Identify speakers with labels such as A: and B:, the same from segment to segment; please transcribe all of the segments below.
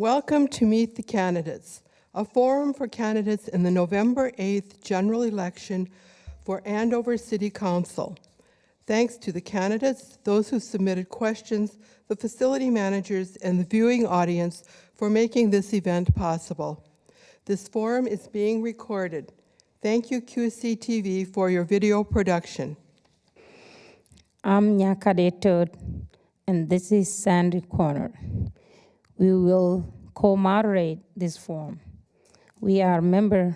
A: Welcome to Meet the Candidates, a forum for candidates in the November 8th general election for Andover City Council. Thanks to the candidates, those who submitted questions, the facility managers, and the viewing audience for making this event possible. This forum is being recorded. Thank you, QCTV, for your video production.
B: I'm Nyakade, and this is Sandy Corner. We will co-moderate this forum. We are a member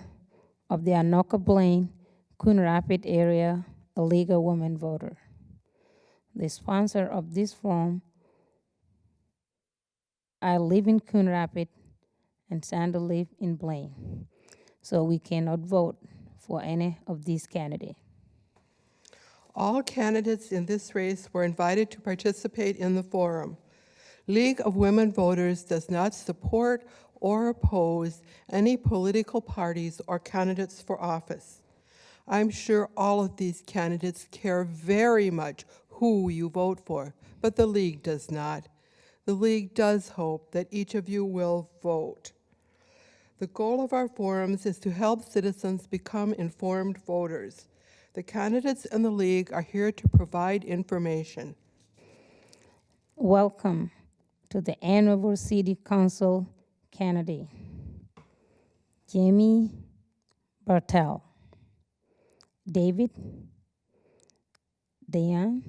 B: of the Anoka, Blaine, Coon Rapid area, a League of Women voter. The sponsor of this forum, I live in Coon Rapid and Sandra live in Blaine, so we cannot vote for any of these candidates.
A: All candidates in this race were invited to participate in the forum. League of Women Voters does not support or oppose any political parties or candidates for office. I'm sure all of these candidates care very much who you vote for, but the League does not. The League does hope that each of you will vote. The goal of our forums is to help citizens become informed voters. The candidates and the League are here to provide information.
B: Welcome to the Andover City Council candidate, Jamie Barthel, David, Dionne,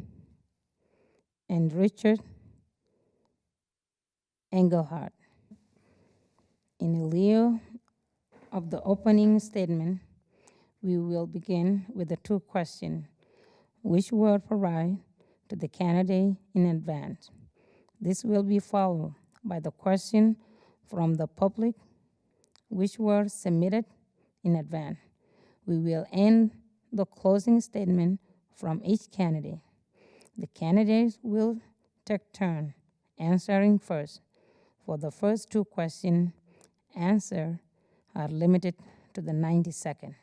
B: and Richard Engelhardt. In lieu of the opening statement, we will begin with the two questions, which were provided to the candidate in advance. This will be followed by the question from the public, which were submitted in advance. We will end the closing statement from each candidate. The candidates will take turn answering first. For the first two questions, answers are limited to the 90 seconds.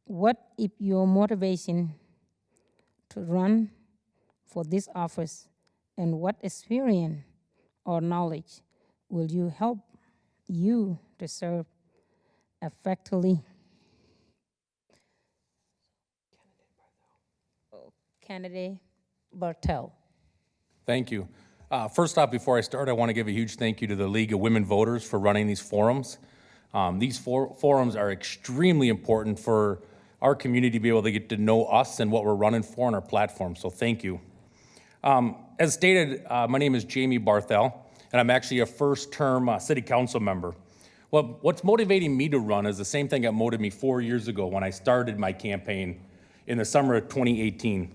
B: What is your motivation to run for this office, and what experience or knowledge will you help you to serve effectively? Candidate Barthel.
C: Thank you. First off, before I start, I want to give a huge thank you to the League of Women Voters for running these forums. These forums are extremely important for our community to be able to get to know us and what we're running for on our platform, so thank you. As stated, my name is Jamie Barthel, and I'm actually a first-term city council member. Well, what's motivating me to run is the same thing that motivated me 4 years ago when I started my campaign in the summer of 2018.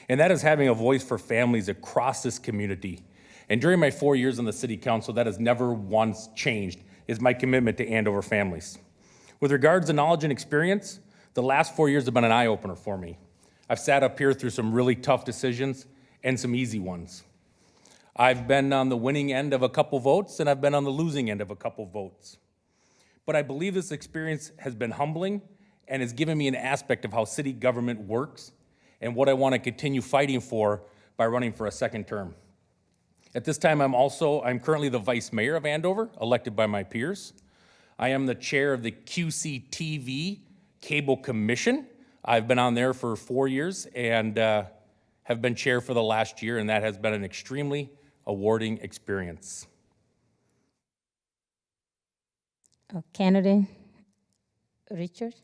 C: And that is having a voice for families across this community. And during my 4 years on the city council, that has never once changed, is my commitment to Andover families. With regards to knowledge and experience, the last 4 years have been an eye-opener for me. I've sat up here through some really tough decisions and some easy ones. I've been on the winning end of a couple votes, and I've been on the losing end of a couple votes. But I believe this experience has been humbling and has given me an aspect of how city government works and what I want to continue fighting for by running for a second term. At this time, I'm currently the vice mayor of Andover, elected by my peers. I am the chair of the QCTV Cable Commission. I've been on there for 4 years and have been chair for the last year, and that has been an extremely awarding experience.
B: Candidate Richard.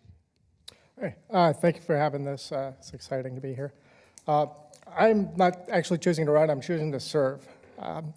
D: Hey, thank you for having this. It's exciting to be here. I'm not actually choosing to run, I'm choosing to serve.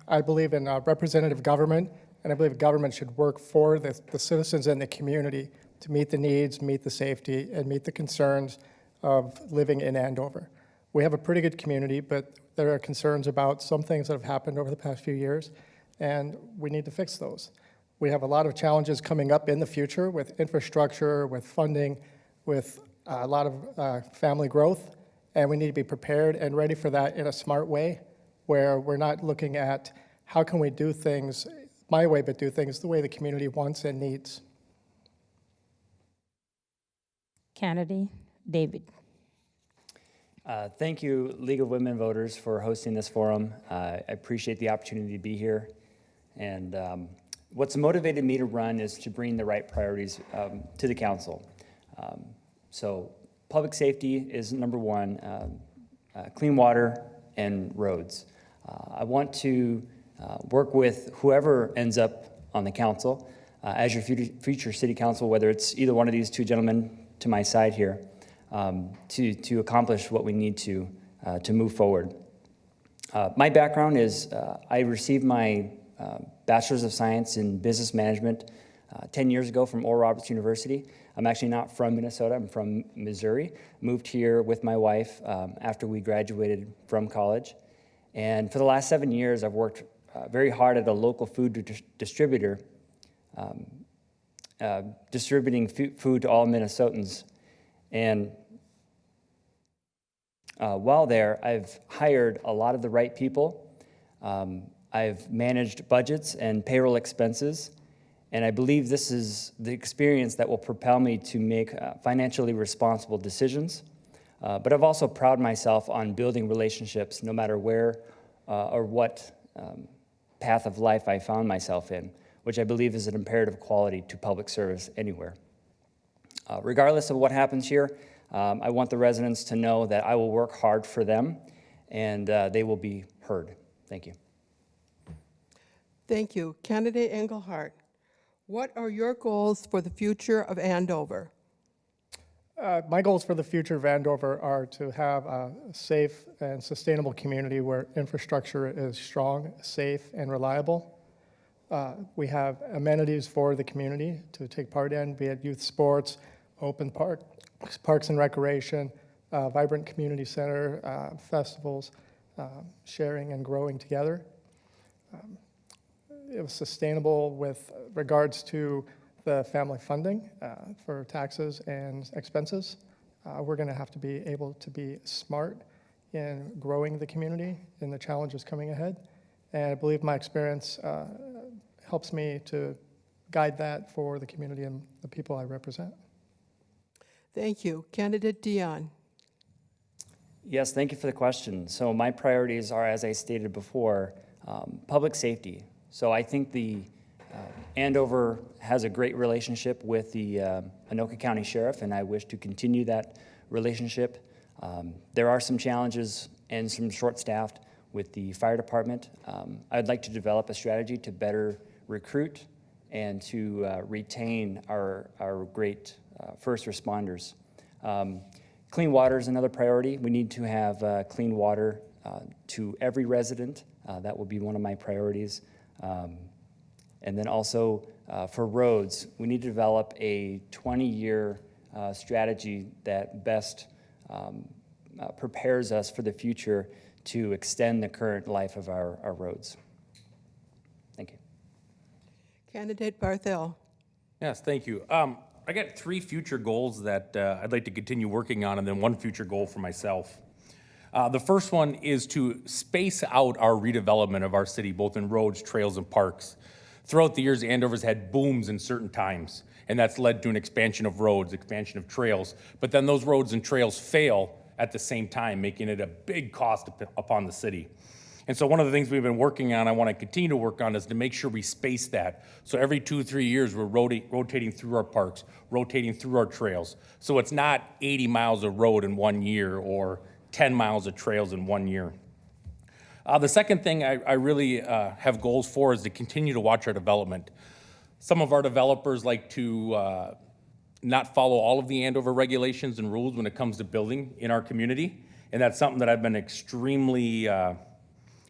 D: I believe in representative government, and I believe government should work for the citizens and the community to meet the needs, meet the safety, and meet the concerns of living in Andover. We have a pretty good community, but there are concerns about some things that have happened over the past few years, and we need to fix those. We have a lot of challenges coming up in the future with infrastructure, with funding, with a lot of family growth, and we need to be prepared and ready for that in a smart way, where we're not looking at how can we do things my way, but do things the way the community wants and needs.
B: Candidate David.
E: Thank you, League of Women Voters, for hosting this forum. I appreciate the opportunity to be here. And what's motivated me to run is to bring the right priorities to the council. So public safety is number one, clean water and roads. I want to work with whoever ends up on the council as your future city council, whether it's either one of these two gentlemen to my side here, to accomplish what we need to move forward. My background is I received my Bachelor's of Science in Business Management 10 years ago from Oral Roberts University. I'm actually not from Minnesota, I'm from Missouri. Moved here with my wife after we graduated from college. And for the last 7 years, I've worked very hard at a local food distributor, distributing food to all Minnesotans. And while there, I've hired a lot of the right people. I've managed budgets and payroll expenses, and I believe this is the experience that will propel me to make financially responsible decisions. But I've also prided myself on building relationships no matter where or what path of life I found myself in, which I believe is an imperative quality to public service anywhere. Regardless of what happens here, I want the residents to know that I will work hard for them and they will be heard. Thank you.
A: Thank you. Candidate Engelhardt, what are your goals for the future of Andover?
D: My goals for the future of Andover are to have a safe and sustainable community where infrastructure is strong, safe, and reliable. We have amenities for the community to take part in, be it youth sports, open parks and recreation, vibrant community center, festivals, sharing and growing together. It was sustainable with regards to the family funding for taxes and expenses. We're going to have to be able to be smart in growing the community and the challenges coming ahead. And I believe my experience helps me to guide that for the community and the people I represent.
A: Thank you. Candidate Dionne.
E: Yes, thank you for the question. So my priorities are, as I stated before, public safety. So I think the Andover has a great relationship with the Anoka County Sheriff, and I wish to continue that relationship. There are some challenges and some short-staffed with the fire department. I'd like to develop a strategy to better recruit and to retain our great first responders. Clean water is another priority. We need to have clean water to every resident. That will be one of my priorities. And then also for roads, we need to develop a 20-year strategy that best prepares us for the future to extend the current life of our roads. Thank you.
A: Candidate Barthel.
C: Yes, thank you. I got 3 future goals that I'd like to continue working on, and then 1 future goal for myself. The first one is to space out our redevelopment of our city, both in roads, trails, and parks. Throughout the years, Andover's had booms in certain times, and that's led to an expansion of roads, expansion of trails, but then those roads and trails fail at the same time, making it a big cost upon the city. And so one of the things we've been working on, I want to continue to work on, is to make sure we space that. So every 2-3 years, we're rotating through our parks, rotating through our trails. So it's not 80 miles of road in 1 year or 10 miles of trails in 1 year. The second thing I really have goals for is to continue to watch our development. Some of our developers like to not follow all of the Andover regulations and rules when it comes to building in our community. And that's something that I've been extremely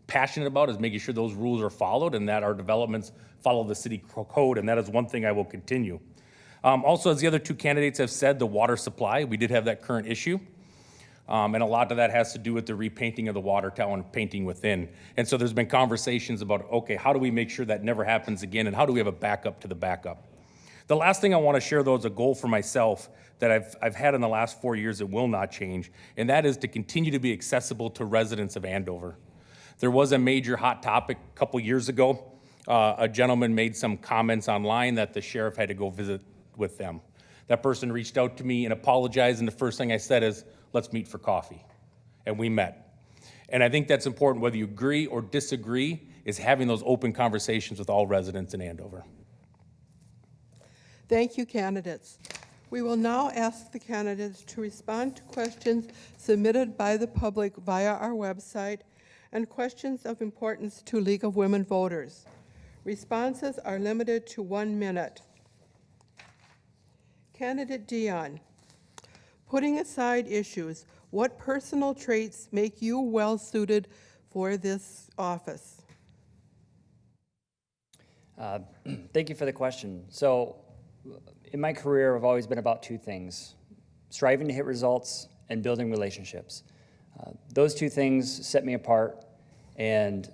C: passionate about, is making sure those rules are followed and that our developments follow the city code, and that is one thing I will continue. Also, as the other 2 candidates have said, the water supply, we did have that current issue. And a lot of that has to do with the repainting of the water tower and painting within. And so there's been conversations about, okay, how do we make sure that never happens again, and how do we have a backup to the backup? The last thing I want to share, though, is a goal for myself that I've had in the last 4 years that will not change, and that is to continue to be accessible to residents of Andover. There was a major hot topic a couple years ago. A gentleman made some comments online that the sheriff had to go visit with them. That person reached out to me and apologized, and the first thing I said is, let's meet for coffee. and we met. And I think that's important, whether you agree or disagree, is having those open conversations with all residents in Andover.
A: Thank you, candidates. We will now ask the candidates to respond to questions submitted by the public via our website and questions of importance to League of Women Voters. Responses are limited to 1 minute. Candidate Dionne, putting aside issues, what personal traits make you well-suited for this office?
E: Thank you for the question. So, in my career, I've always been about two things: striving to hit results and building relationships. Those two things set me apart, and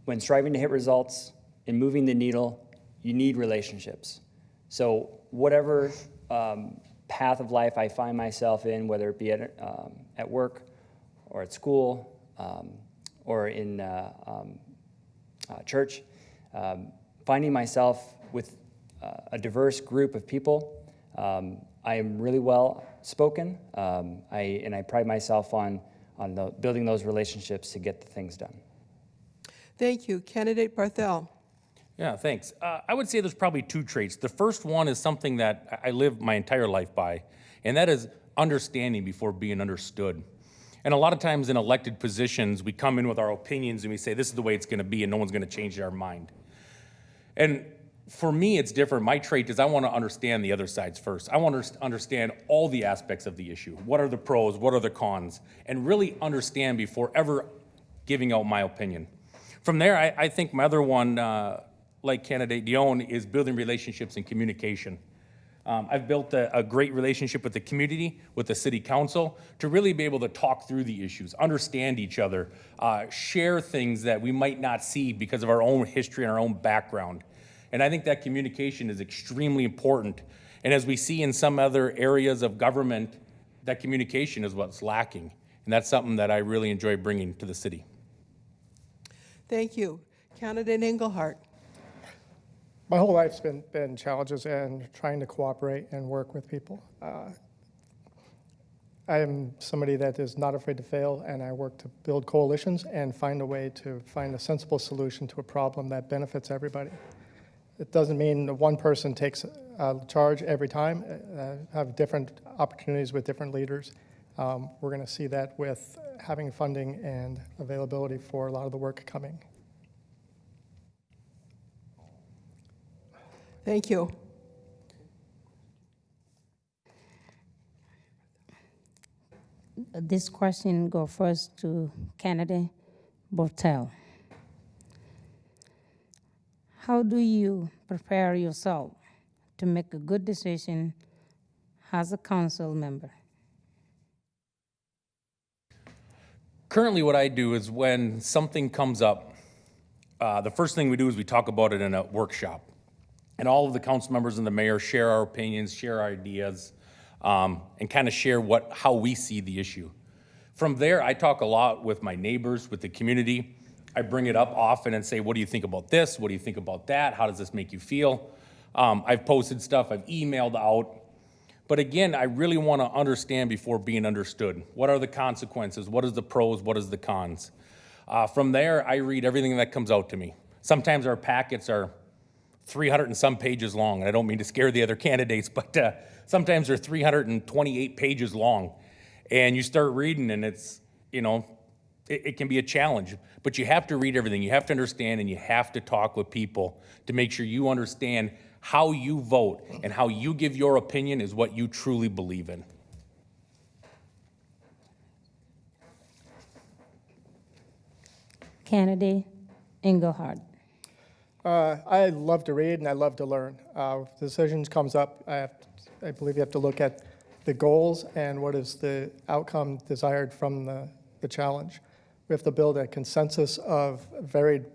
E: when striving to hit results and moving the needle, you need relationships. So whatever path of life I find myself in, whether it be at work or at school or in church, finding myself with a diverse group of people. I am really well spoken, I pride myself on building those relationships to get the things done.
A: Thank you. Candidate Barthel.
C: Yeah, thanks. I would say there's probably two traits. The first one is something that I live my entire life by, and that is understanding before being understood. And a lot of times in elected positions, we come in with our opinions and we say, this is the way it's going to be, and no one's going to change our mind. And for me, it's different. My trait is I want to understand the other sides first. I want to understand all the aspects of the issue. What are the pros? What are the cons? And really understand before ever giving out my opinion. From there, I think my other one, like candidate Dionne, is building relationships and communication. I've built a great relationship with the community, with the city council, to really be able to talk through the issues, understand each other, share things that we might not see because of our own history and our own background. And I think that communication is extremely important. And as we see in some other areas of government, that communication is what's lacking. And that's something that I really enjoy bringing to the city.
A: Thank you. Candidate Engelhardt.
D: My whole life's been challenges and trying to cooperate and work with people. I am somebody that is not afraid to fail, and I work to build coalitions and find a way to find a sensible solution to a problem that benefits everybody. It doesn't mean that one person takes charge every time. Have different opportunities with different leaders. We're going to see that with having funding and availability for a lot of the work coming.
A: Thank you.
B: This question go first to candidate Barthel. How do you prepare yourself to make a good decision as a council member?
C: Currently, what I do is when something comes up, the first thing we do is we talk about it in a workshop. And all of the council members and the mayor share our opinions, share our ideas, and kind of share how we see the issue. From there, I talk a lot with my neighbors, with the community. I bring it up often and say, what do you think about this? What do you think about that? How does this make you feel? I've posted stuff, I've emailed out. But again, I really want to understand before being understood. What are the consequences? What is the pros? What is the cons? From there, I read everything that comes out to me. Sometimes our packets are 300 and some pages long. And I don't mean to scare the other candidates, but sometimes they're 328 pages long. And you start reading and it's, it can be a challenge. But you have to read everything. You have to understand, and you have to talk with people to make sure you understand how you vote and how you give your opinion is what you truly believe in.
B: Candidate Engelhardt.
D: I love to read and I love to learn. Decisions comes up, I believe you have to look at the goals and what is the outcome desired from the challenge. We have to build a consensus of varied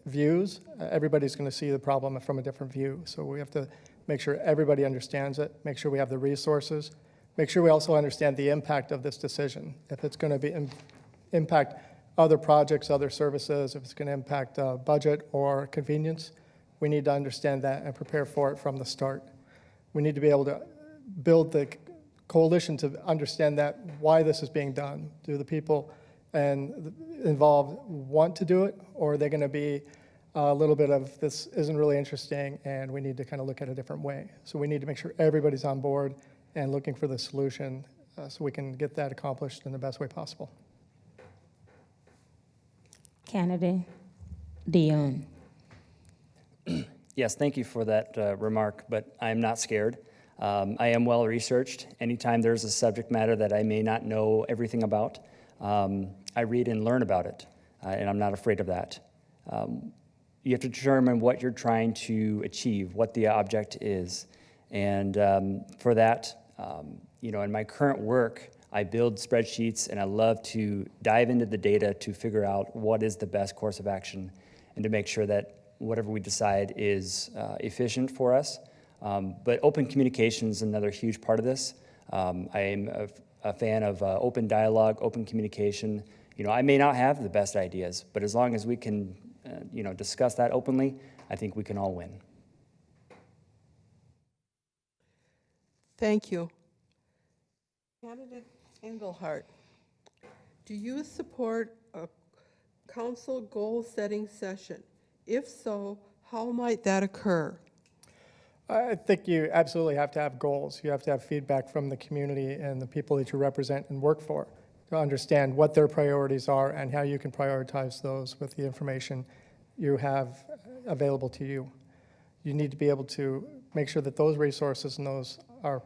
D: views. Everybody's going to see the problem from a different view. So we have to make sure everybody understands it, make sure we have the resources, make sure we also understand the impact of this decision. If it's going to impact other projects, other services, if it's going to impact budget or convenience, we need to understand that and prepare for it from the start. We need to be able to build the coalition to understand that, why this is being done. Do the people involved want to do it, or are they going to be a little bit of, this isn't really interesting and we need to kind of look at a different way? So we need to make sure everybody's on board and looking for the solution so we can get that accomplished in the best way possible.
B: Candidate Dionne.
E: Yes, thank you for that remark, but I am not scared. I am well researched. Anytime there's a subject matter that I may not know everything about, I read and learn about it, and I'm not afraid of that. You have to determine what you're trying to achieve, what the object is. And for that, in my current work, I build spreadsheets and I love to dive into the data to figure out what is the best course of action and to make sure that whatever we decide is efficient for us. But open communication is another huge part of this. I am a fan of open dialogue, open communication. I may not have the best ideas, but as long as we can discuss that openly, I think we can all win.
A: Thank you. Candidate Engelhardt, do you support a council goal-setting session? If so, how might that occur?
D: I think you absolutely have to have goals. You have to have feedback from the community and the people that you represent and work for to understand what their priorities are and how you can prioritize those with the information you have available to you. You need to be able to make sure that those resources and those are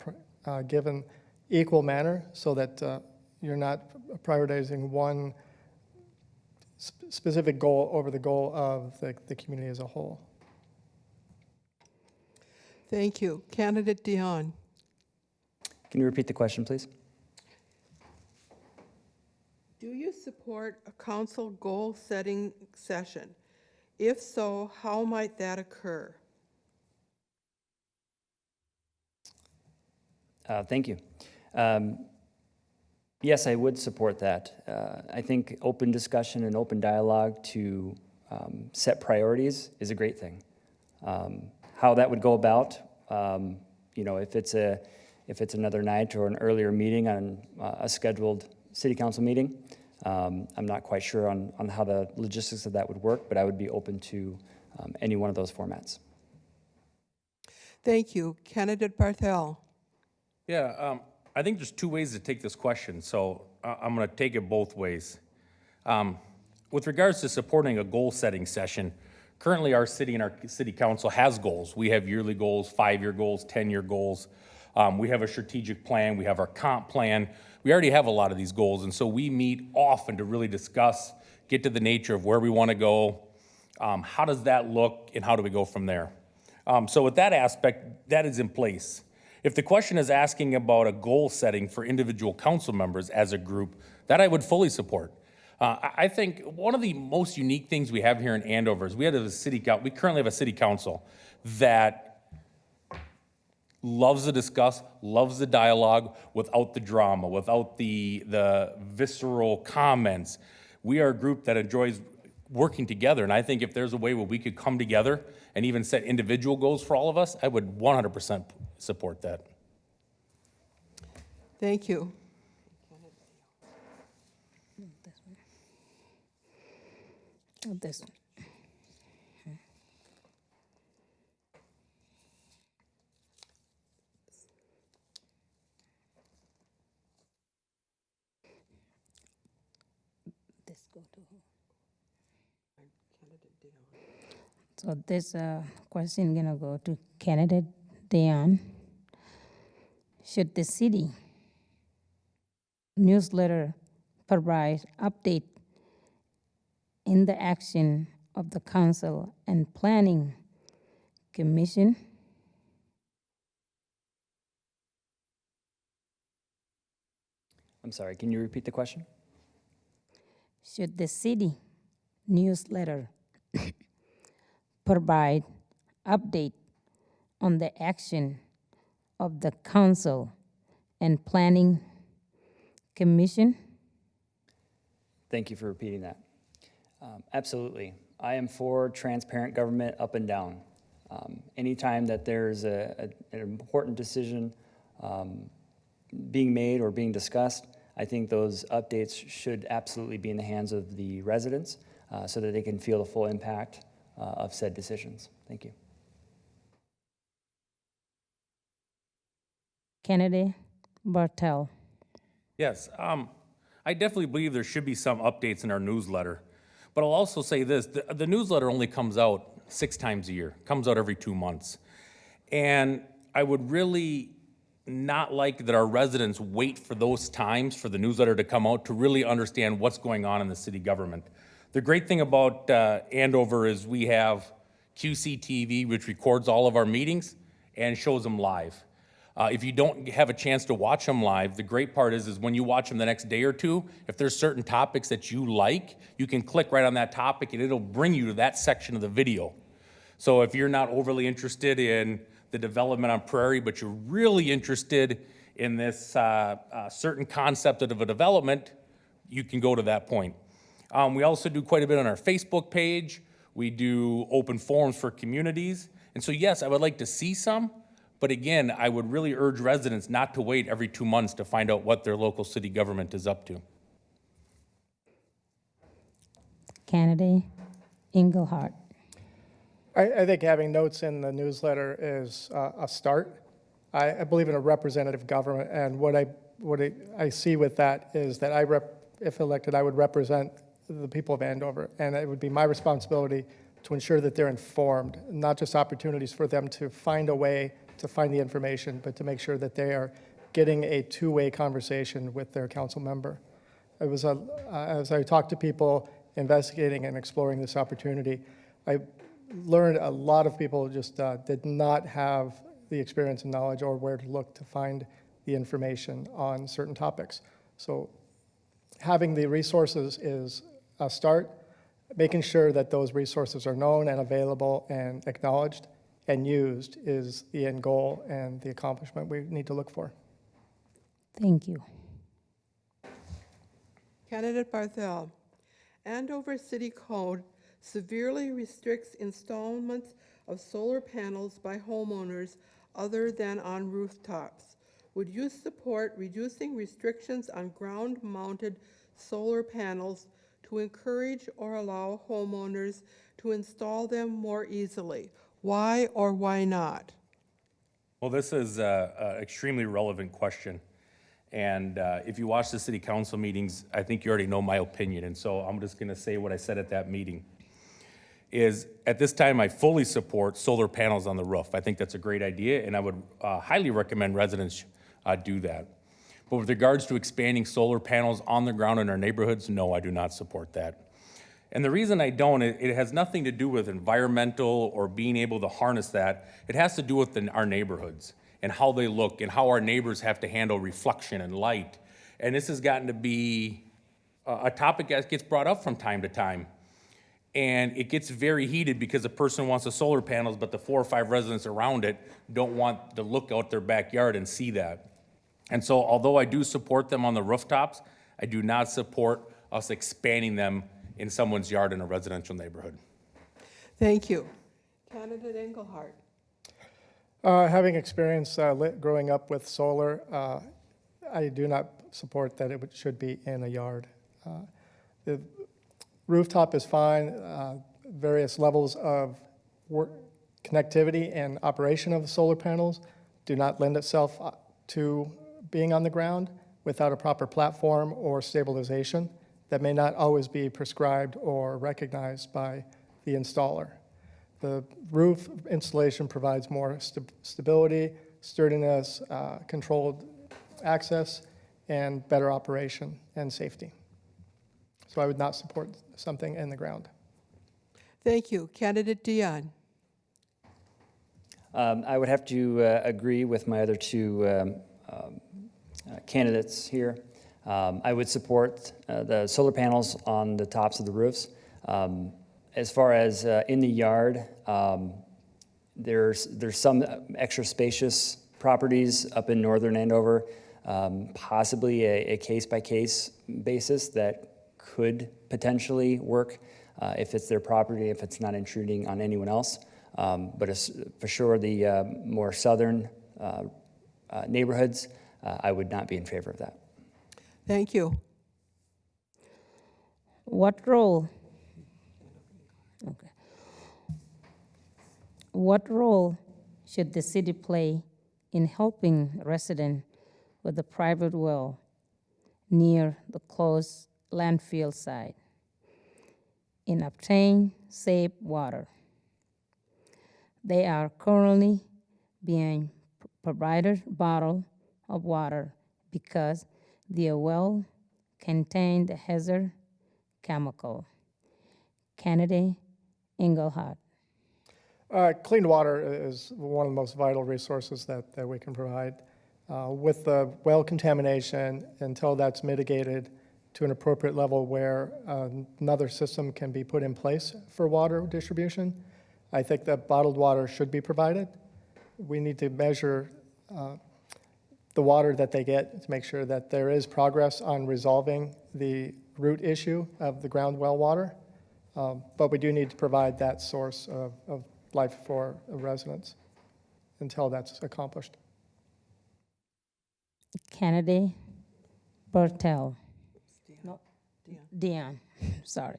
D: given equal manner so that you're not prioritizing one specific goal over the goal of the community as a whole.
A: Thank you. Candidate Dionne.
E: Can you repeat the question, please?
A: Do you support a council goal-setting session? If so, how might that occur?
E: Thank you. Yes, I would support that. I think open discussion and open dialogue to set priorities is a great thing. How that would go about, if it's another night or an earlier meeting on a scheduled city council meeting, I'm not quite sure on how the logistics of that would work, but I would be open to any one of those formats.
A: Thank you. Candidate Barthel.
C: Yeah, I think there's two ways to take this question, so I'm going to take it both ways. With regards to supporting a goal-setting session, currently our city and our city council has goals. We have yearly goals, 5-year goals, 10-year goals. We have a strategic plan. We have our comp plan. We already have a lot of these goals, and so we meet often to really discuss, get to the nature of where we want to go, how does that look, and how do we go from there. So with that aspect, that is in place. If the question is asking about a goal setting for individual council members as a group, that I would fully support. I think one of the most unique things we have here in Andover is we currently have a city council that loves to discuss, loves the dialogue without the drama, without the visceral comments. We are a group that enjoys working together, and I think if there's a way where we could come together and even set individual goals for all of us, I would 100% support that.
A: Thank you.
B: This one. This go to who? So this question gonna go to candidate Dionne. Should the city newsletter provide update in the action of the council and planning commission?
E: I'm sorry, can you repeat the question?
B: Should the city newsletter provide update on the action of the council and planning commission?
E: Thank you for repeating that. Absolutely. I am for transparent government up and down. Anytime that there's an important decision being made or being discussed, I think those updates should absolutely be in the hands of the residents so that they can feel the full impact of said decisions. Thank you.
B: Candidate Barthel.
C: Yes, I definitely believe there should be some updates in our newsletter. But I'll also say this, the newsletter only comes out 6 times a year, comes out every 2 months. And I would really not like that our residents wait for those times for the newsletter to come out to really understand what's going on in the city government. The great thing about Andover is we have QCTV, which records all of our meetings and shows them live. If you don't have a chance to watch them live, the great part is when you watch them the next day or two, if there's certain topics that you like, you can click right on that topic and it'll bring you to that section of the video. So if you're not overly interested in the development on Prairie, but you're really interested in this certain concept of a development, you can go to that point. We also do quite a bit on our Facebook page. We do open forums for communities. And so yes, I would like to see some, but again, I would really urge residents not to wait every 2 months to find out what their local city government is up to.
B: Candidate Engelhardt.
D: I think having notes in the newsletter is a start. I believe in a representative government, and what I see with that is that if elected, I would represent the people of Andover, and it would be my responsibility to ensure that they're informed, not just opportunities for them to find a way to find the information, but to make sure that they are getting a two-way conversation with their council member. It was as I talked to people investigating and exploring this opportunity, I learned a lot of people just did not have the experience and knowledge or where to look to find the information on certain topics. So having the resources is a start. Making sure that those resources are known and available and acknowledged and used is the end goal and the accomplishment we need to look for.
B: Thank you.
A: Candidate Barthel. Andover City Code severely restricts installments of solar panels by homeowners other than on rooftops. Would you support reducing restrictions on ground-mounted solar panels to encourage or allow homeowners to install them more easily? Why or why not?
C: Well, this is an extremely relevant question. And if you watch the city council meetings, I think you already know my opinion. And so I'm just gonna say what I said at that meeting. Is at this time, I fully support solar panels on the roof. I think that's a great idea, and I would highly recommend residents do that. But with regards to expanding solar panels on the ground in our neighborhoods, no, I do not support that. And the reason I don't, it has nothing to do with environmental or being able to harness that. It has to do with our neighborhoods and how they look and how our neighbors have to handle reflection and light. And this has gotten to be a topic that gets brought up from time to time. And it gets very heated because a person wants the solar panels, but the 4 or 5 residents around it don't want to look out their backyard and see that. And so although I do support them on the rooftops, I do not support us expanding them in someone's yard in a residential neighborhood.
A: Thank you. Candidate Engelhardt.
D: Having experience growing up with solar, I do not support that it should be in a yard. The rooftop is fine. Various levels of connectivity and operation of the solar panels do not lend itself to being on the ground without a proper platform or stabilization that may not always be prescribed or recognized by the installer. The roof installation provides more stability, sturdiness, controlled access, and better operation and safety. So I would not support something in the ground.
A: Thank you. Candidate Dionne.
E: I would have to agree with my other 2 candidates here. I would support the solar panels on the tops of the roofs. As far as in the yard, there's some extra spacious properties up in northern Andover, possibly a case-by-case basis that could potentially work if it's their property, if it's not intruding on anyone else. But for sure, the more southern neighborhoods, I would not be in favor of that.
A: Thank you.
B: What role? Okay. What role should the city play in helping residents with a private well near the closed landfill site in obtaining safe water? They are currently being provided bottle of water because their well contained the hazard chemical. Candidate Engelhardt.
D: Clean water is one of the most vital resources that we can provide. With the well contamination, until that's mitigated to an appropriate level where another system can be put in place for water distribution, I think that bottled water should be provided. We need to measure the water that they get to make sure that there is progress on resolving the root issue of the ground well water. But we do need to provide that source of life for residents until that's accomplished.
B: Candidate Barthel. No, Dionne, sorry.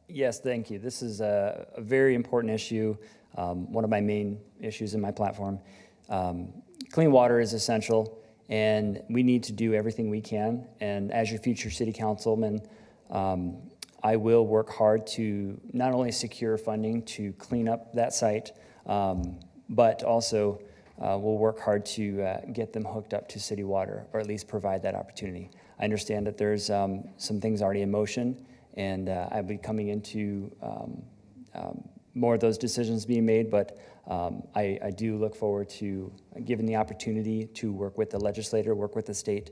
E: Yes, thank you. This is a very important issue, one of my main issues in my platform. Clean water is essential, and we need to do everything we can. And as your future city councilman, I will work hard to not only secure funding to clean up that site, but also we'll work hard to get them hooked up to city water, or at least provide that opportunity. I understand that there's some things already in motion, and I'll be coming into more of those decisions being made, but I do look forward to given the opportunity to work with the legislator, work with the state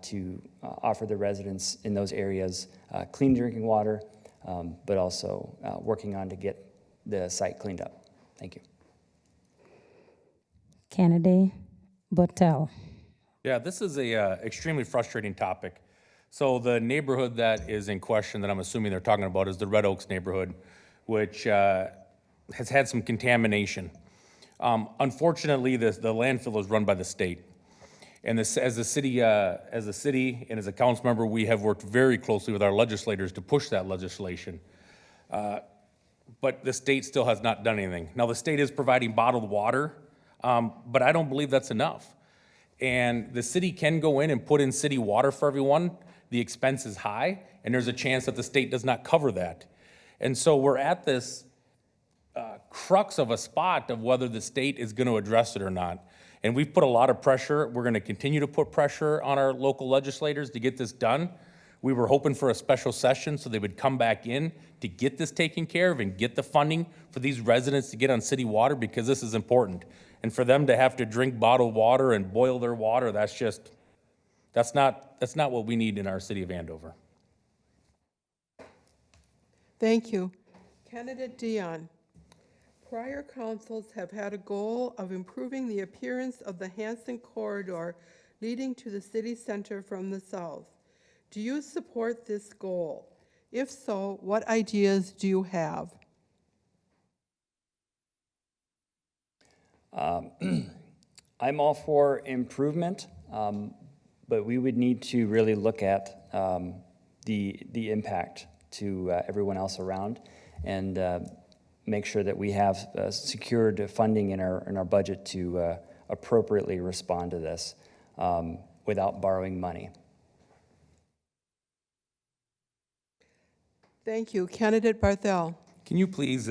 E: to offer the residents in those areas clean drinking water, but also working on to get the site cleaned up. Thank you.
B: Candidate Barthel.
C: Yeah, this is a extremely frustrating topic. So the neighborhood that is in question that I'm assuming they're talking about is the Red Oaks neighborhood, which has had some contamination. Unfortunately, the landfill is run by the state. And this, as a city and as a council member, we have worked very closely with our legislators to push that legislation. But the state still has not done anything. Now, the state is providing bottled water, but I don't believe that's enough. And the city can go in and put in city water for everyone. The expense is high, and there's a chance that the state does not cover that. And so we're at this crux of a spot of whether the state is going to address it or not. And we've put a lot of pressure. We're going to continue to put pressure on our local legislators to get this done. We were hoping for a special session so they would come back in to get this taken care of and get the funding for these residents to get on city water, because this is important. And for them to have to drink bottled water and boil their water, that's not what we need in our city of Andover.
A: Thank you. Candidate Dionne. Prior councils have had a goal of improving the appearance of the Hanson corridor leading to the city center from the south. Do you support this goal? If so, what ideas do you have?
E: I'm all for improvement, but we would need to really look at the impact to everyone else around, and make sure that we have secured funding in our budget to appropriately respond to this without borrowing money.
A: Thank you. Candidate Barthel.
C: Can you please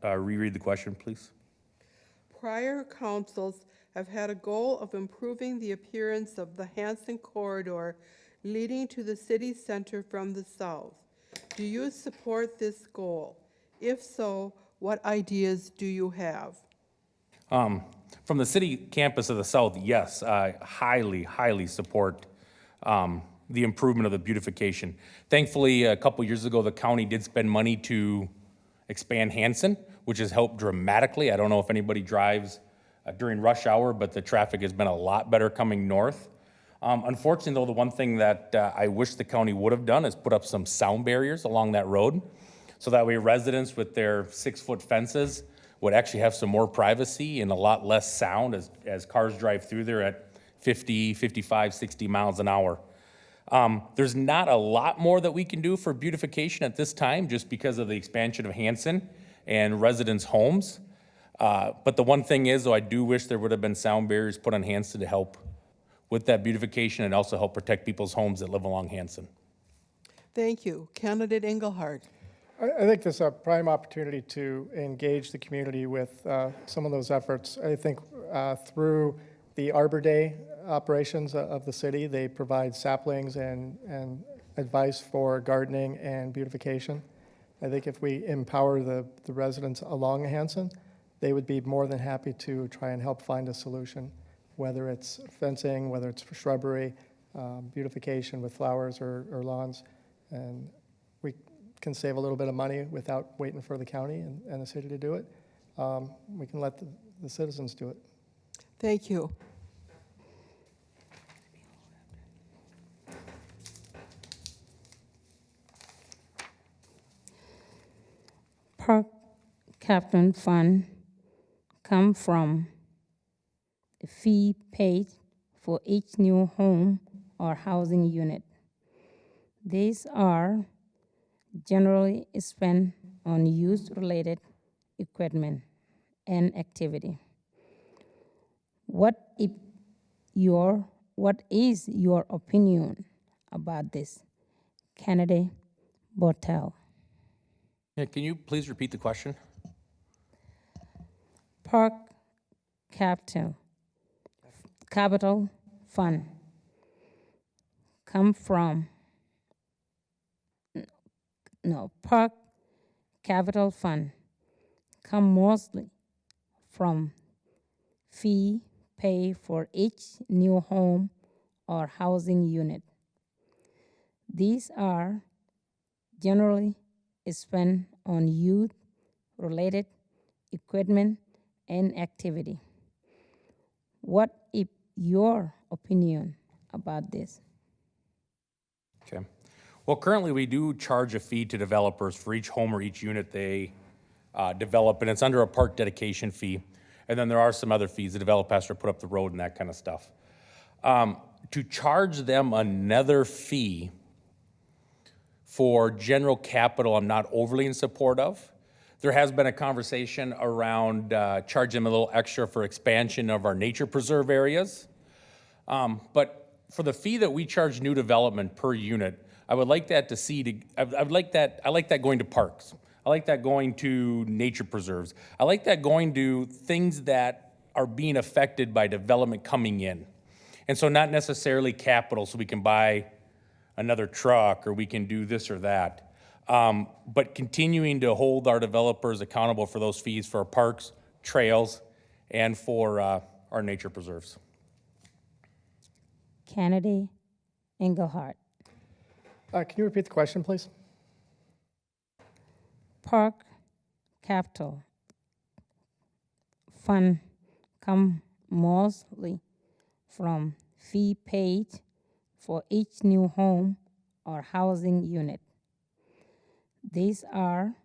C: reread the question, please?
A: Prior councils have had a goal of improving the appearance of the Hanson corridor leading to the city center from the south. Do you support this goal? If so, what ideas do you have?
C: From the city campus of the south, yes, I highly support the improvement of the beautification. Thankfully, a couple years ago, the county did spend money to expand Hanson, which has helped dramatically. I don't know if anybody drives during rush hour, but the traffic has been a lot better coming north. Unfortunately, though, the one thing that I wish the county would have done is put up some sound barriers along that road, so that way residents with their 6-foot fences would actually have some more privacy and a lot less sound as cars drive through there at 50, 55, 60 miles an hour. There's not a lot more that we can do for beautification at this time just because of the expansion of Hanson and residents' homes. But the one thing is, though, I do wish there would have been sound barriers put on Hanson to help with that beautification and also help protect people's homes that live along Hanson.
A: Thank you. Candidate Engelhardt.
D: I think this is a prime opportunity to engage the community with some of those efforts. I think through the Arbor Day operations of the city, they provide saplings and advice for gardening and beautification. I think if we empower the residents along Hanson, they would be more than happy to try and help find a solution, whether it's fencing, whether it's for shrubbery, beautification with flowers or lawns. And we can save a little bit of money without waiting for the county and the city to do it. We can let the citizens do it.
A: Thank you.
B: Park Captain Fund come from a fee paid for each new home or housing unit. These are generally spent on youth-related equipment and activity. What is your opinion about this? Candidate Barthel.
C: Yeah, can you please repeat the question?
B: Park Capital Fund Park Capital Fund come mostly from fee pay for each new home or housing unit. These are generally spent on youth-related equipment and activity. What is your opinion about this?
C: Okay. Well, currently we do charge a fee to developers for each home or each unit they develop, and it's under a park dedication fee. And then there are some other fees. The developer has to put up the road and that kind of stuff. To charge them another fee for general capital, I'm not overly in support of. There has been a conversation around charging them a little extra for expansion of our nature preserve areas. But for the fee that we charge new development per unit, I would like that to see, I like that going to parks. I like that going to nature preserves. I like that going to things that are being affected by development coming in. And so not necessarily capital so we can buy another truck or we can do this or that. But continuing to hold our developers accountable for those fees for our parks, trails, and for our nature preserves.
B: Candidate Engelhardt.
D: Can you repeat the question, please?
B: Park Capital Fund come mostly from fee paid for each new home or housing unit. These are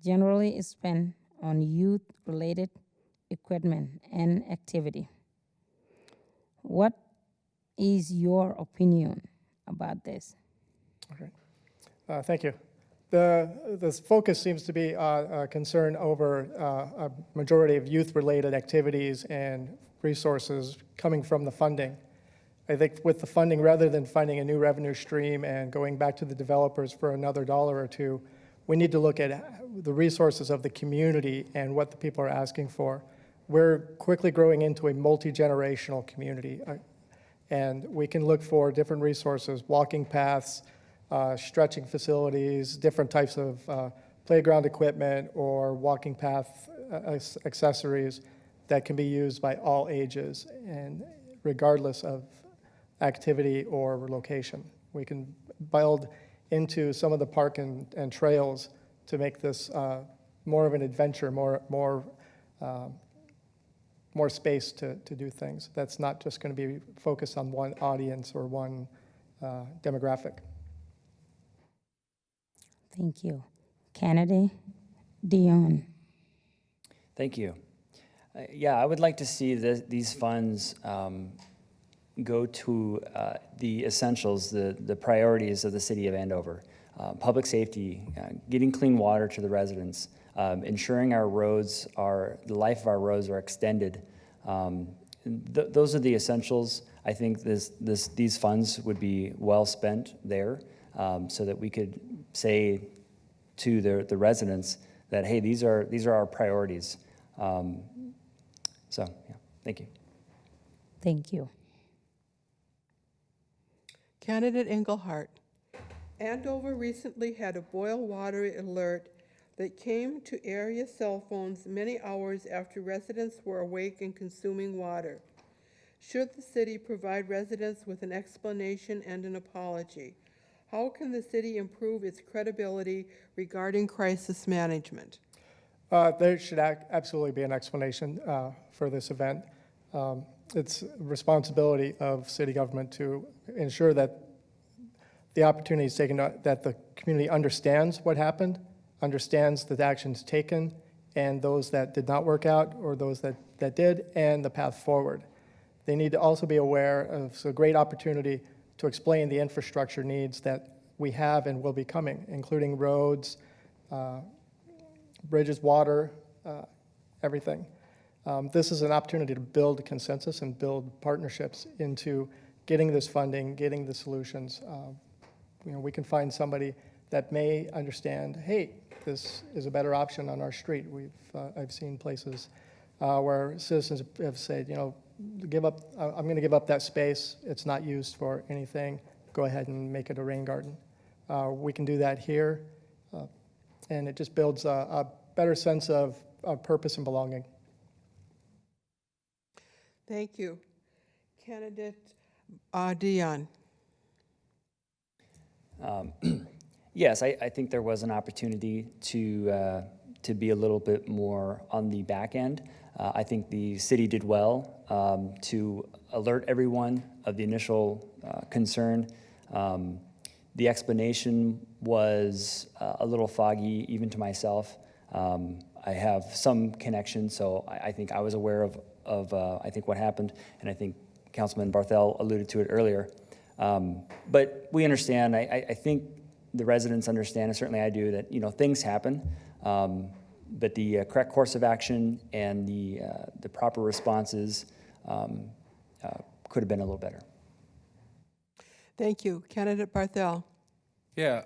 B: generally spent on youth-related equipment and activity. What is your opinion about this?
D: Okay. Thank you. The focus seems to be a concern over a majority of youth-related activities and resources coming from the funding. I think with the funding, rather than finding a new revenue stream and going back to the developers for another dollar or two, we need to look at the resources of the community and what the people are asking for. We're quickly growing into a multi-generational community, and we can look for different resources, walking paths, stretching facilities, different types of playground equipment or walking path accessories that can be used by all ages and regardless of activity or location. We can build into some of the park and trails to make this more of an adventure, more space to do things. That's not just going to be focused on one audience or one demographic.
B: Thank you. Candidate Dionne.
E: Thank you. Yeah, I would like to see these funds go to the essentials, the priorities of the city of Andover. Public safety, getting clean water to the residents, ensuring our roads the life of our roads are extended. Those are the essentials. I think these funds would be well spent there, so that we could say to the residents that, hey, these are our priorities. So, yeah, thank you.
B: Thank you.
A: Candidate Engelhardt. Andover recently had a boil water alert that came to area cell phones many hours after residents were awake and consuming water. Should the city provide residents with an explanation and an apology? How can the city improve its credibility regarding crisis management?
D: There should absolutely be an explanation for this event. It's responsibility of city government to ensure that the opportunity is taken, that the community understands what happened, understands the actions taken, and those that did not work out, or those that did, and the path forward. They need to also be aware of a great opportunity to explain the infrastructure needs that we have and will be coming, including roads, bridges, water, everything. This is an opportunity to build consensus and build partnerships into getting this funding, getting the solutions. We can find somebody that may understand, hey, this is a better option on our street. I've seen places where citizens have said, I'm going to give up that space. It's not used for anything. Go ahead and make it a rain garden. We can do that here, and it just builds a better sense of purpose and belonging.
A: Thank you. Candidate Dionne.
E: Yes, I think there was an opportunity to be a little bit more on the back end. I think the city did well to alert everyone of the initial concern. The explanation was a little foggy, even to myself. I have some connection, so I think I was aware of I think what happened, and I think Councilman Barthel alluded to it earlier. But we understand. I think the residents understand, and certainly I do, that things happen. But the correct course of action and the proper responses could have been a little better.
A: Thank you. Candidate Barthel.
C: Yeah,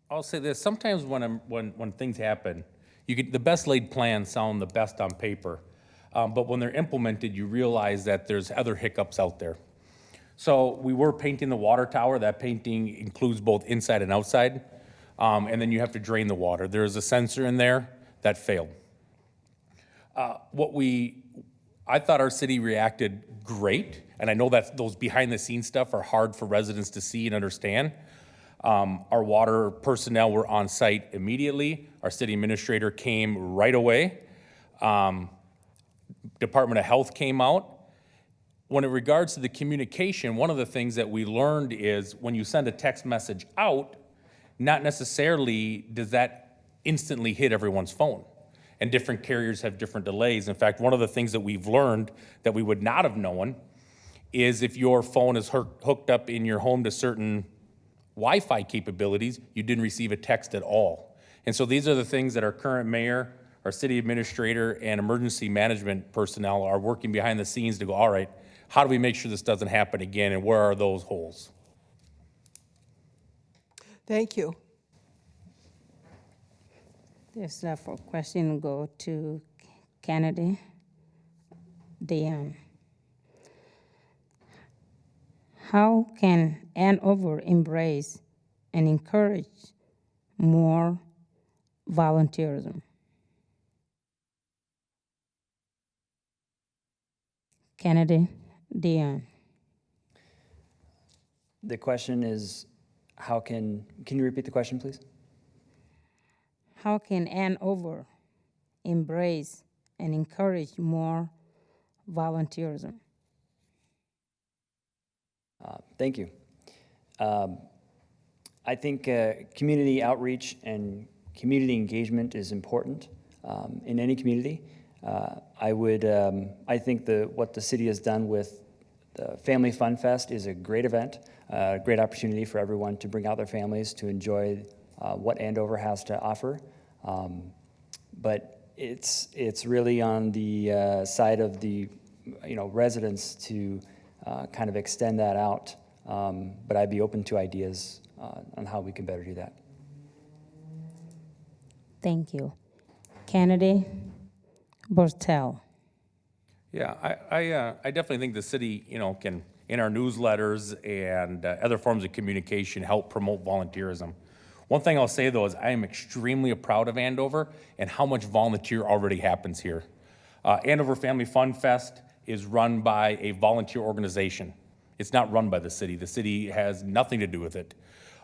C: I'll say this. Sometimes when things happen, the best laid plans sound the best on paper, but when they're implemented, you realize that there's other hiccups out there. So we were painting the water tower. That painting includes both inside and outside, and then you have to drain the water. There's a sensor in there that failed. I thought our city reacted great, and I know that those behind-the-scenes stuff are hard for residents to see and understand. Our water personnel were on site immediately. Our city administrator came right away. Department of Health came out. When it regards to the communication, one of the things that we learned is when you send a text message out, not necessarily does that instantly hit everyone's phone. And different carriers have different delays. In fact, one of the things that we've learned that we would not have known is if your phone is hooked up in your home to certain Wi-Fi capabilities, you didn't receive a text at all. And so these are the things that our current mayor, our city administrator, and emergency management personnel are working behind the scenes to go, all right, how do we make sure this doesn't happen again, and where are those holes?
A: Thank you.
B: This for question go to candidate Dionne. How can Andover embrace and encourage more volunteerism? Candidate Dionne.
E: The question is, can you repeat the question, please?
B: How can Andover embrace and encourage more volunteerism?
E: Thank you. I think community outreach and community engagement is important. in any community. I think what the city has done with the Family Fun Fest is a great event, a great opportunity for everyone to bring out their families to enjoy what Andover has to offer. But it's really on the side of the residents to kind of extend that out. But I'd be open to ideas on how we can better do that.
B: Thank you. Candidate Barthel.
C: Yeah, I definitely think the city, can, in our newsletters and other forms of communication, help promote volunteerism. One thing I'll say, though, is I am extremely proud of Andover and how much volunteer already happens here. Andover Family Fun Fest is run by a volunteer organization. It's not run by the city. The city has nothing to do with it.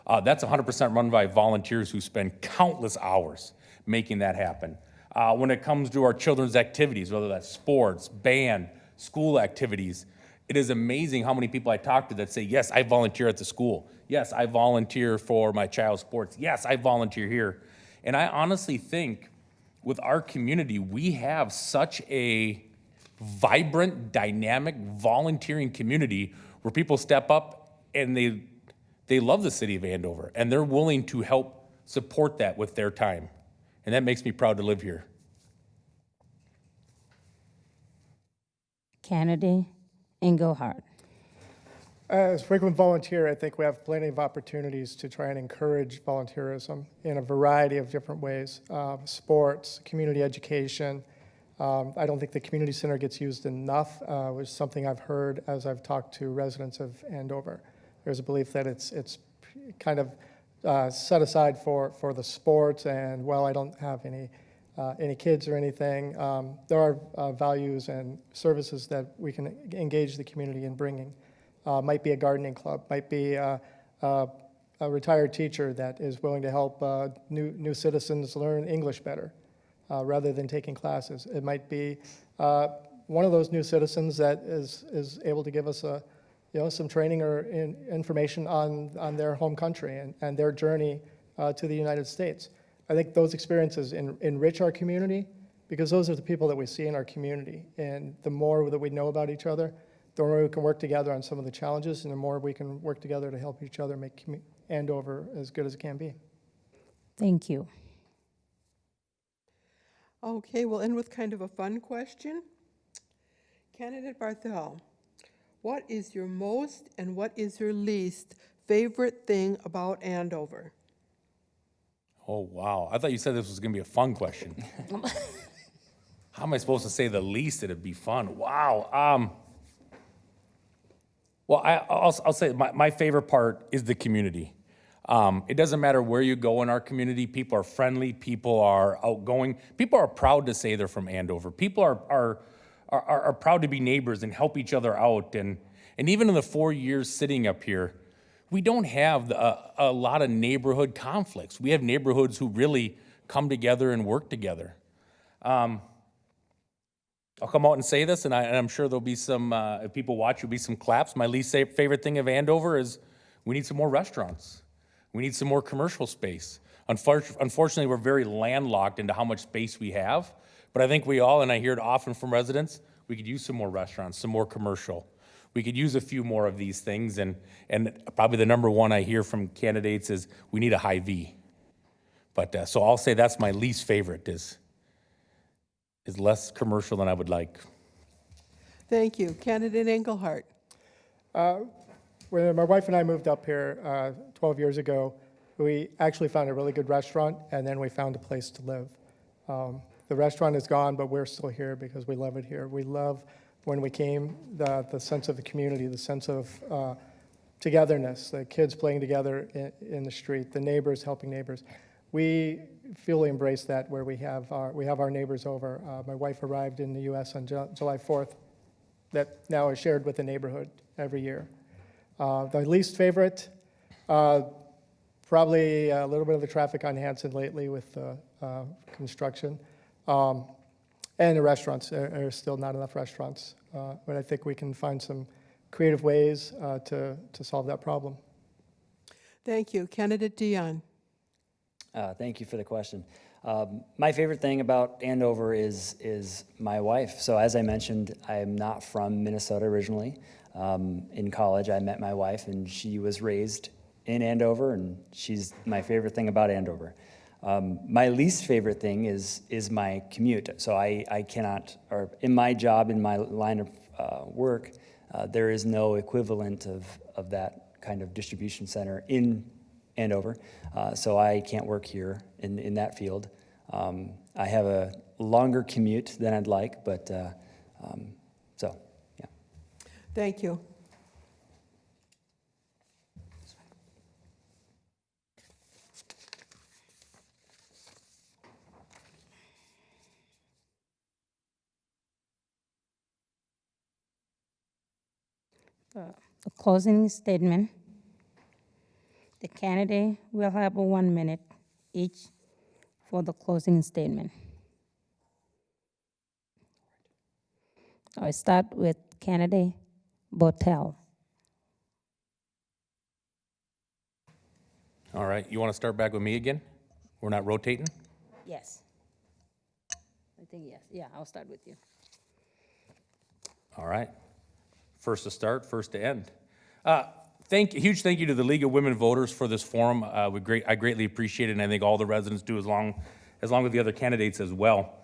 C: That's 100% run by volunteers who spend countless hours making that happen. When it comes to our children's activities, whether that's sports, band, school activities, it is amazing how many people I talk to that say, yes, I volunteer at the school. Yes, I volunteer for my child's sports. Yes, I volunteer here. And I honestly think with our community, we have such a vibrant, dynamic, volunteering community where people step up and they love the city of Andover and they're willing to help support that with their time. And that makes me proud to live here.
B: Candidate Engelhardt.
D: As frequent volunteer, I think we have plenty of opportunities to try and encourage volunteerism in a variety of different ways. Sports, community education. I don't think the community center gets used enough, which is something I've heard as I've talked to residents of Andover. There's a belief that it's kind of set aside for the sports, and I don't have any kids or anything. There are values and services that we can engage the community in bringing. Might be a gardening club, might be a retired teacher that is willing to help new citizens learn English better rather than taking classes. It might be one of those new citizens that is able to give us some training or information on their home country and their journey to the United States. I think those experiences enrich our community because those are the people that we see in our community. And the more that we know about each other, the more we can work together on some of the challenges, and the more we can work together to help each other make Andover as good as it can be.
B: Thank you.
A: Okay, we'll end with kind of a fun question. Candidate Barthel, what is your most and what is your least favorite thing about Andover?
C: Oh, wow. I thought you said this was going to be a fun question. How am I supposed to say the least that it'd be fun? Wow. Well, I'll say my favorite part is the community. It doesn't matter where you go in our community. People are friendly. People are outgoing. People are proud to say they're from Andover. People are proud to be neighbors and help each other out. And even in the 4 years sitting up here, we don't have a lot of neighborhood conflicts. We have neighborhoods who really come together and work together. I'll come out and say this, and I'm sure there'll be some, if people watch, there'll be some claps. My least favorite thing of Andover is we need some more restaurants. We need some more commercial space. Unfortunately, we're very landlocked into how much space we have, but I think we all, and I hear it often from residents, we could use some more restaurants, some more commercial. We could use a few more of these things, and probably the number one I hear from candidates is we need a high V. But so I'll say that's my least favorite is less commercial than I would like.
A: Thank you. Candidate Engelhardt.
D: When my wife and I moved up here 12 years ago, we actually found a really good restaurant, and then we found a place to live. The restaurant is gone, but we're still here because we love it here. We love when we came, the sense of the community, the sense of togetherness, the kids playing together in the street, the neighbors helping neighbors. We fully embrace that where we have our neighbors over. My wife arrived in the U.S. on July 4th. That now is shared with the neighborhood every year. The least favorite, probably a little bit of the traffic on Hanson lately with the construction. And the restaurants, there are still not enough restaurants. But I think we can find some creative ways to solve that problem.
A: Thank you. Candidate Dionne.
E: Thank you for the question. My favorite thing about Andover is my wife. So as I mentioned, I am not from Minnesota originally. In college, I met my wife, and she was raised in Andover, and she's my favorite thing about Andover. My least favorite thing is my commute. So I cannot, or in my job, in my line of work, there is no equivalent of that kind of distribution center in Andover. So I can't work here in that field. I have a longer commute than I'd like, but so, yeah.
A: Thank you.
B: The closing statement. The candidate will have 1 minute each for the closing statement. I start with candidate Barthel.
C: All right, you want to start back with me again? We're not rotating?
B: Yes. I think yes. Yeah, I'll start with you.
C: All right. First to start, first to end. Huge thank you to the League of Women Voters for this forum. I greatly appreciate it, and I think all the residents do, as long as the other candidates as well.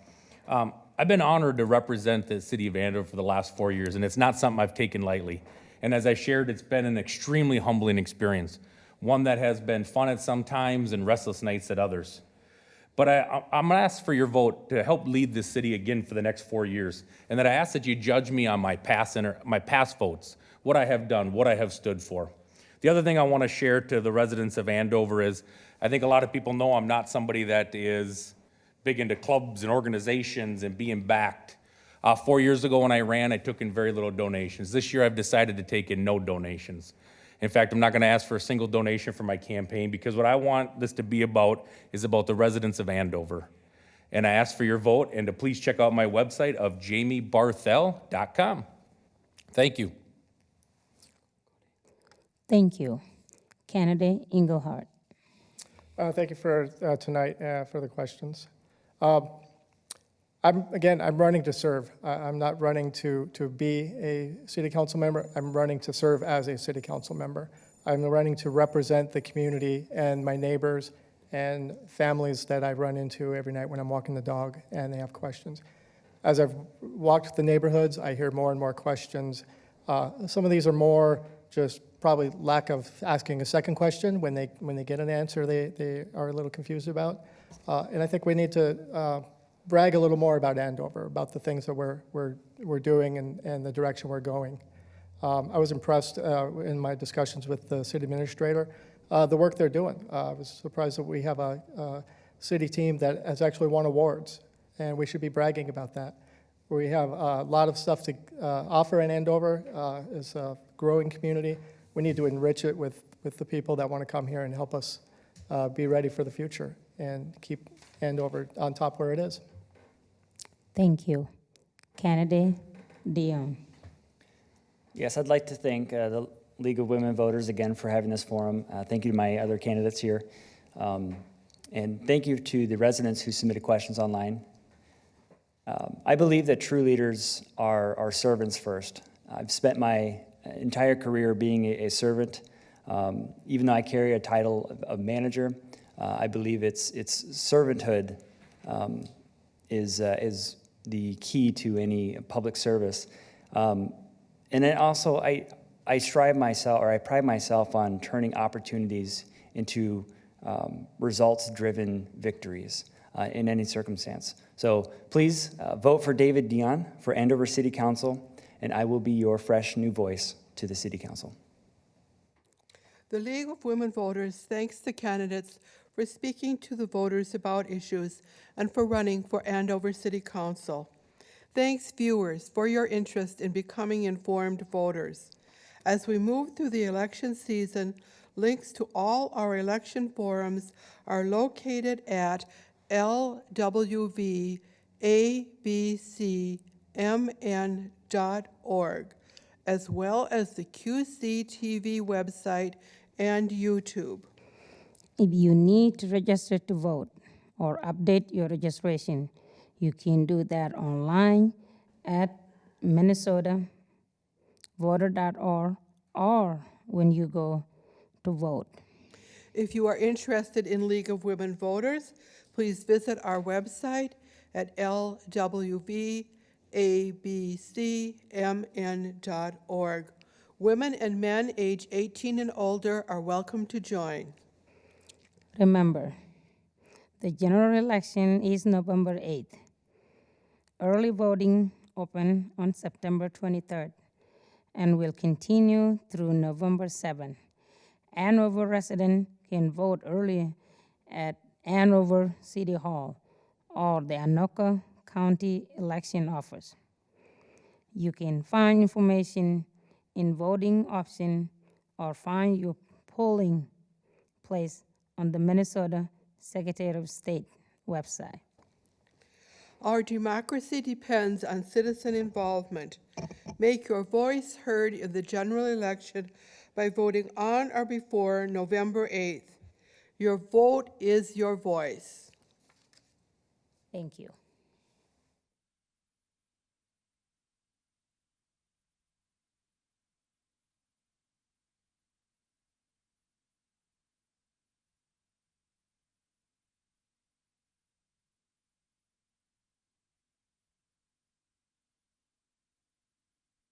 C: I've been honored to represent the city of Andover for the last 4 years, and it's not something I've taken lightly. And as I shared, it's been an extremely humbling experience, one that has been fun at some times and restless nights at others. But I'm gonna ask for your vote to help lead this city again for the next 4 years, and that I ask that you judge me on my past votes, what I have done, what I have stood for. The other thing I want to share to the residents of Andover is, I think a lot of people know I'm not somebody that is big into clubs and organizations and being backed. 4 years ago when I ran, I took in very little donations. This year I've decided to take in no donations. In fact, I'm not going to ask for a single donation for my campaign, because what I want this to be about is about the residents of Andover. And I ask for your vote, and to please check out my website of jamiebarthel.com. Thank you.
B: Thank you. Candidate Engelhardt.
D: Thank you for tonight, for the questions. I'm running to serve. I'm not running to be a city council member. I'm running to serve as a city council member. I'm running to represent the community and my neighbors and families that I run into every night when I'm walking the dog and they have questions. As I've walked the neighborhoods, I hear more and more questions. Some of these are more just probably lack of asking a second question when they get an answer they are a little confused about. And I think we need to brag a little more about Andover, about the things that we're doing and the direction we're going. I was impressed in my discussions with the city administrator, the work they're doing. I was surprised that we have a city team that has actually won awards, and we should be bragging about that. We have a lot of stuff to offer in Andover as a growing community. We need to enrich it with the people that want to come here and help us be ready for the future and keep Andover on top where it is.
B: Thank you. Candidate Dionne.
E: Yes, I'd like to thank the League of Women Voters again for having this forum. Thank you to my other candidates here. And thank you to the residents who submitted questions online. I believe that true leaders are servants first. I've spent my entire career being a servant. Even though I carry a title of manager, I believe it's servanthood is the key to any public service. And then also, I pride myself on turning opportunities into results-driven victories in any circumstance. So please vote for David Dionne for Andover City Council, and I will be your fresh new voice to the City Council.
A: The League of Women Voters thanks the candidates for speaking to the voters about issues and for running for Andover City Council. Thanks, viewers, for your interest in becoming informed voters. As we move through the election season, links to all our election forums are located at lwvabcmn.org, as well as the QCTV website and YouTube.
B: If you need to register to vote or update your registration. You can do that online at minnesotavoter.org or when you go to vote.
A: If you are interested in League of Women Voters, please visit our website at lwvabcmn.org. Women and men age 18 and older are welcome to join.
B: Remember, the general election is November 8th. Early voting opened on September 23rd and will continue through November 7th. Andover residents can vote early at Andover City Hall or the Anoka County Election Office. You can find information in voting option or find your polling place on the Minnesota Secretary of State website.
A: Our democracy depends on citizen involvement. Make your voice heard in the general election by voting on or before November 8th. Your vote is your voice.
B: Thank you.